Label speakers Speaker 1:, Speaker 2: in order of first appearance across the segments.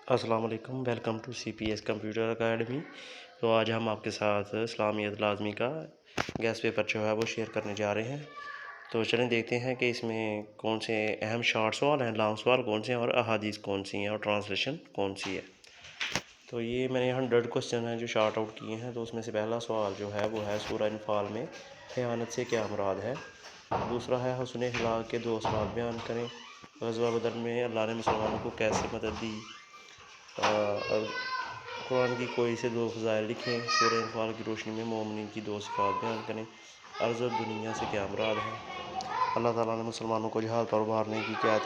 Speaker 1: अस्सलाम वालेकुम। Welcome to CPS Computer Academy. तो आज हम आपके साथ इस्लामियत लाज़मी का गैस पेपर जो है वो शेयर करने जा रहे हैं। तो चलें देखते हैं कि इसमें कौन से अहम शॉर्ट सवाल हैं, लॉन्ग सवाल कौन से हैं और अहादीस कौन सी हैं और ट्रांसलेशन कौन सी है। तो ये मैंने 100 क्वेश्चन हैं जो शार्ट आउट किए हैं। तो उसमें से पहला सवाल जो है वो है सूरह अनफाल में ख़यानत से क्या मुराद है। दूसरा है हुस्न अखलाक के 2 असबाब बयान करें। ग़ज़वा बदर में अल्लाह ने मुसलमानों को कैसे मदद दी। कुरान की कोई से 2 फ़ज़ाइल लिखें। सूरह अनफाल की रोशनी में मोमिनीन की 2 सिफ़ात बयान करें। अर्ज़ और दुनिया से क्या मुराद है। अल्लाह ताला ने मुसलमानों को जिहाद पर उभारने की क्या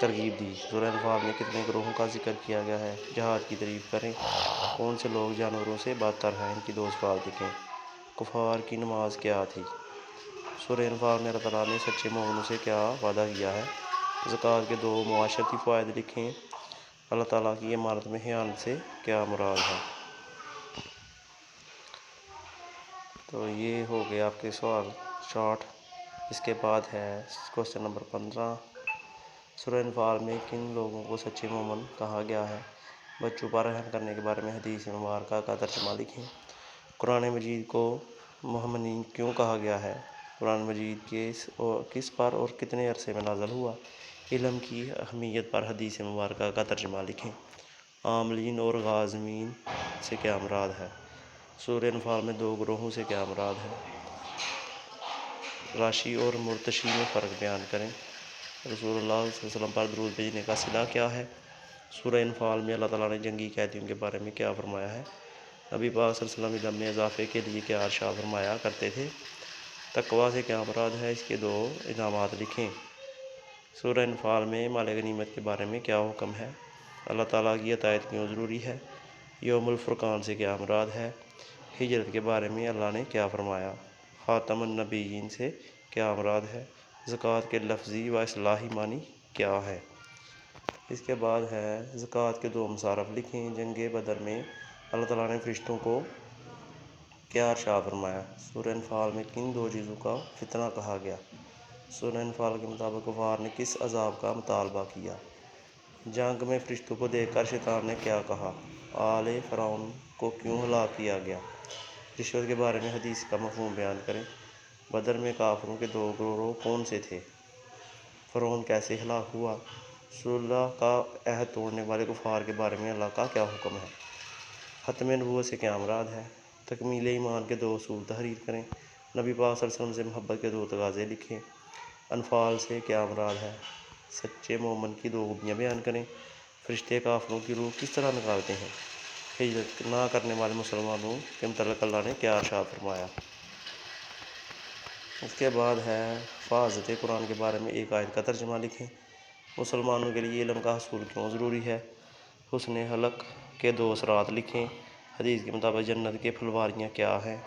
Speaker 1: तरगीब दी। सूरह अनफाल में कितने ग्रोहों का जिक्र किया गया है। जिहाद की तारीफ़ करें। कौन से लोग जानवरों से बदतर हैं, इनकी 2 सिफ़ात लिखें। कुफ़ार की नमाज क्या थी। सूरह अनफाल में अल्लाह ताला ने सच्चे मोमिनों से क्या वादा किया है। ज़कात के 2 मुआशरती फ़वाइद लिखें। अल्लाह ताला की इमारत में ख़यानत से क्या मुराद है। तो ये हो गए आपके सवाल शॉर्ट। इसके बाद है क्वेश्चन नंबर 15। सूरह अनफाल में किन लोगों को सच्चे मोमिन कहा गया है। बच्चों पर रहम करने के बारे में हदीस मुबारक का तर्जुमा लिखें। कुरान मजीद को मोमिनीन क्यों कहा गया है। कुरान मजीद किस पर और कितने अरसे में नाज़िल हुआ। इल्म की अहमियत पर हदीस मुबारक का तर्जुमा लिखें। आमलीन और गाज़मीन से क्या मुराद है। सूरह अनफाल में 2 ग्रोहों से क्या मुराद है। राशी और मुर्तशी में फ़र्क बयान करें। रसूलुल्लाह सल्लल्लाहु अलैहि वसल्लम पर दरूद भेजने का सिला क्या है। सूरह अनफाल में अल्लाह ताला ने जंगी कैदियों के बारे में क्या फरमाया है। नबी पाक सल्लल्लाहु अलैहि वसल्लम इल्म में इजाफ़े के लिए क्या इरशाद फरमाया करते थे। तकवा से क्या मुराद है, इसके 2 इनामात लिखें। सूरह अनफाल में माल गनीमत के बारे में क्या हुक्म है। अल्लाह ताला की अतायत क्यों ज़रूरी है। यौमुल फ़ुरक़ान से क्या मुराद है। हिजरत के बारे में अल्लाह ने क्या फरमाया। ख़ातमुन नबिय्यीन से क्या मुराद है। ज़कात के लफ्ज़ी व इस्लाही मानी क्या है। इसके बाद है ज़कात के 2 मुसारफ़ लिखें। जंग बदर में अल्लाह ताला ने फ़रिश्तों को क्या इरशाद फरमाया। सूरह अनफाल में किन 2 चीज़ों का फितना कहा गया। सूरह अनफाल के मुताबिक कुफ़ार ने किस अज़ाब का मुतालबा किया। जंग में फ़रिश्तों को देखकर शैतान ने क्या कहा। आले फ़िरौन को क्यों हलाक किया गया। रिश्वत के बारे में हदीस का मफ़हूम बयान करें। बदर में काफ़िरों के 2 गिरोह कौन से थे। फ़िरौन कैसे हलाक हुआ। सुलह का अहद तोड़ने वाले कुफ़ार के बारे में अल्लाह का क्या हुक्म है। ख़त्म नबूवत से क्या मुराद है। तकमील ईमान के 2 उसूल तहरीर करें। नबी पाक सल्लल्लाहु अलैहि वसल्लम से मोहब्बत के 2 तगाज़े लिखें। अनफाल से क्या मुराद है। सच्चे मोमिन की 2 खूबियाँ बयान करें। फ़रिश्ते काफ़िरों की रूह किस तरह निकालते हैं। हिजरत ना करने वाले मुसलमानों के मुतल्लिक़ अल्लाह ने क्या इरशाद फरमाया। उसके बाद है हिफ़ाज़त कुरान के बारे में एक आयत का तर्जुमा लिखें। मुसलमानों के लिए इल्म का हसूल क्यों ज़रूरी है। हुस्न खलक़ के 2 असरात लिखें। हदीस के मुताबिक जन्नत के फलवारियाँ क्या हैं।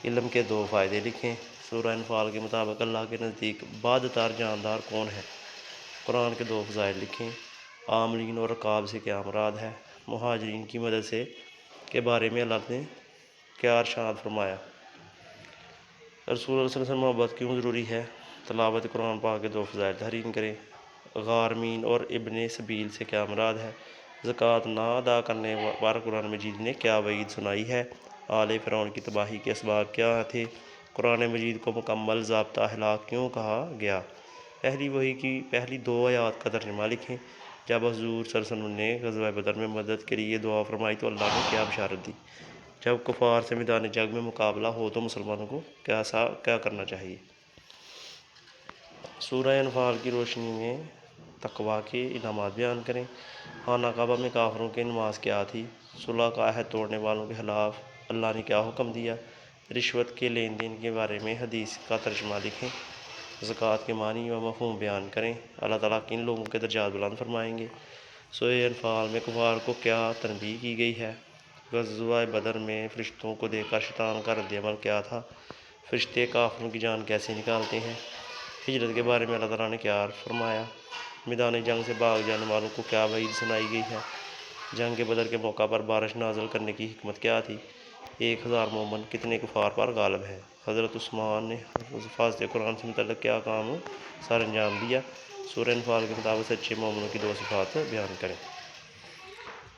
Speaker 1: इल्म के 2 फ़ायदे लिखें। सूरह अनफाल के मुताबिक अल्लाह के नज़दीक बादतार जानदार कौन है। कुरान के 2 फ़ज़ाइल लिखें। आमलीन और रकाब से क्या मुराद है। मुहाजिरीन की मदद से के बारे में अल्लाह ने क्या इरशाद फरमाया। रसूल सल्लल्लाहु अलैहि वसल्लम मोहब्बत क्यों ज़रूरी है। तलावत कुरान पाक के 2 फ़ज़ाइल तहरीर करें। गारमीन और इब्ने सबील से क्या मुराद है। ज़कात ना अदा करने पर कुरान मजीद ने क्या वईद सुनाई है। आले फ़िरौन की तबाही के असबाब क्या थे। कुरान मजीद को मुकम्मल ज़ाब्ता हिलाक क्यों कहा गया। पहली वही की पहली 2 आयात का तर्जुमा लिखें। जब हुज़ूर सल्लल्लाहु अलैहि वसल्लम ने ग़ज़वा बदर में मदद के लिए दुआ फरमाई तो अल्लाह ने क्या बशारत दी। जब कुफ़ार से मैदान जंग में मुकाबला हो तो मुसलमानों को क्या करना चाहिए। सूरह अनफाल की रोशनी में तकवा के इनामात बयान करें। खाना काबा में काफ़िरों की नमाज क्या थी। सुलह का अहद तोड़ने वालों के ख़िलाफ़ अल्लाह ने क्या हुक्म दिया। रिश्वत के लेन देन के बारे में हदीस का तर्जुमा लिखें। ज़कात के मानी व मफ़हूम बयान करें। अल्लाह ताला किन लोगों के दर्जात बुलंद फरमाएंगे। सूरह अनफाल में कुफ़ार को क्या तनबीह की गई है। ग़ज़वा बदर में फ़रिश्तों को देखकर शैतान का रद्द-ए-अमल क्या था। फ़रिश्ते काफ़िरों की जान कैसे निकालते हैं। हिजरत के बारे में अल्लाह ताला ने क्या फरमाया। मैदान जंग से भाग जाने वालों को क्या वईद सुनाई गई है। जंग के बदर के मौका पर बारिश नाज़िल करने की हिकमत क्या थी। 1000 मोमिन कितने कुफ़ार पर गालिब हैं। हज़रत उस्मान ने हिफ़ाज़त कुरान से मुतल्लिक़ क्या काम सर अंजाम दिया। सूरह अनफाल के मुताबिक सच्चे मोमिनों की 2 सिफ़ात बयान करें।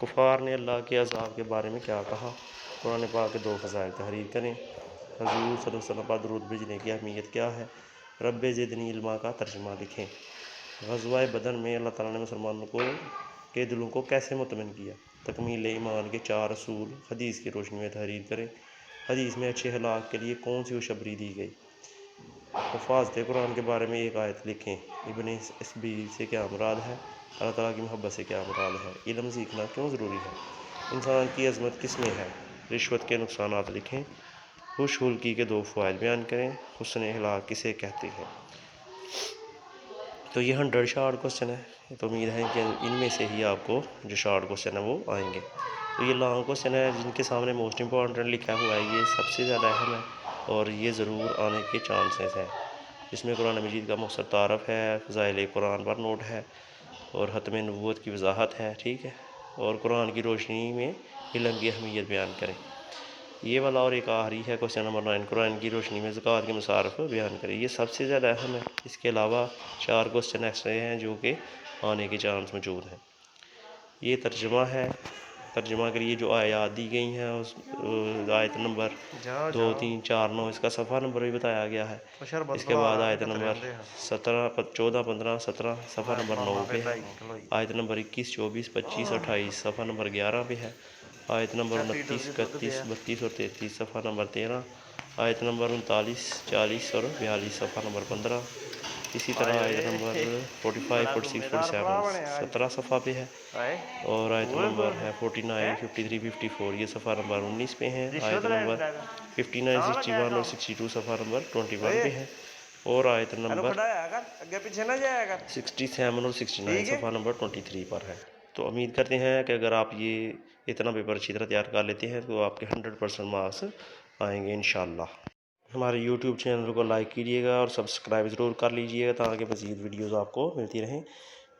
Speaker 1: کفار نے اللہ کے عذاب کے بارے میں کیا کہا؟ قرآن پاک کے 2 فضائل تحریر کریں۔ حضور صلی اللہ علیہ وسلم پر درود بھیجنے کی اہمیت کیا ہے؟ رب زدنی علما کا ترجمہ لکھیں۔ غزوہ بدر میں اللہ تعالیٰ نے مسلمانوں کے دلوں کو کیسے مطمئن کیا؟ تکمیل ایمان کے 4 اصول حدیث کی روشنی میں تحریر کریں۔ حدیث میں اچھے اخلاق کے لیے کون سی خوشخبری دی گئی؟ حفاظت قرآن کے بارے میں ایک آیت لکھیں۔ ابن اسبیل سے کیا مراد ہے؟ اللہ تعالیٰ کی محبت سے کیا مراد ہے؟ علم سیکھنا کیوں ضروری ہے؟ انسان کی عظمت کس میں ہے؟ رشوت کے نقصانات لکھیں۔ خوش خلقی کے 2 فوائد بیان کریں۔ حسن اخلاق کسے کہتے ہیں؟ تو یہ 100 شارٹ کوسچن ہے، تو امید ہے کہ ان میں سے ہی آپ کو جو شارٹ کوسچن ہے وہ آئیں گے۔ تو یہ لانگ کوسچن ہے جن کے سامنے موسٹ امپورٹنٹ لکھا ہوا ہے، یہ سب سے زیادہ اہم ہے اور یہ ضرور آنے کے چانسز ہیں۔ اس میں قرآن مجید کا مختصر تعارف ہے، فضائل قرآن پر نوٹ ہے اور ختم نبوت کی وضاحت ہے، ٹھیک ہے، اور قرآن کی روشنی میں علم کی اہمیت بیان کریں۔ یہ والا اور ایک آخری ہے کوسچن نمبر 9، قرآن کی روشنی میں زکوٰۃ کے مصارف بیان کریں۔ یہ سب سے زیادہ اہم ہے۔ اس کے علاوہ 4 کوسچن ایکسٹرا ہیں جو کہ آنے کے چانس موجود ہیں۔ یہ ترجمہ ہے، ترجمہ کے لیے جو آیات دی گئی ہیں اس آیت نمبر 2، 3، 4، 9 اس کا صفحہ نمبر بھی بتایا گیا ہے۔ اس کے بعد آیت نمبر 14، 15، 17 صفحہ نمبر 9 پہ ہے۔ آیت نمبر 21، 24، 25، 28 صفحہ نمبر 11 پہ ہے۔ آیت نمبر 29، 31، 32 اور 33 صفحہ نمبر 13۔ آیت نمبر 39، 40 اور 42 صفحہ نمبر 15۔ اسی طرح آیت نمبر 45، 46، 47 17 صفحہ پہ ہے، اور آیت نمبر ہے 49، 53، 54 یہ صفحہ نمبر 19 پہ ہیں۔ آیت نمبر 59، 61 اور 62 صفحہ نمبر 21 پہ ہے، اور آیت نمبر 67 اور 69 صفحہ نمبر 23 پر ہے۔ تو امید کرتے ہیں کہ اگر آپ یہ اتنا پیپر اچھی طرح تیار کر لیتے ہیں تو آپ کے 100% مارکس آئیں گے انشاءاللہ۔ ہمارے یوٹیوب چینل کو لائک کیجیے گا اور سبسکرائب ضرور کر لیجیے گا تاکہ مزید ویڈیوز آپ کو ملتی رہیں۔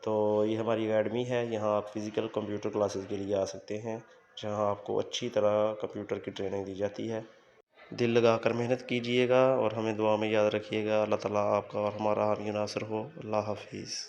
Speaker 1: تو یہ ہماری اکیڈمی ہے، یہاں آپ فزیکل کمپیوٹر کلاسز کے لیے آ سکتے ہیں، جہاں آپ کو اچھی طرح کمپیوٹر کی ٹریننگ دی جاتی ہے۔ دل لگا کر محنت کیجیے گا اور ہمیں دعا میں یاد رکھیے گا۔ اللہ تعالیٰ آپ کا اور ہمارا حامی و ناصر ہو۔ اللہ حافظ۔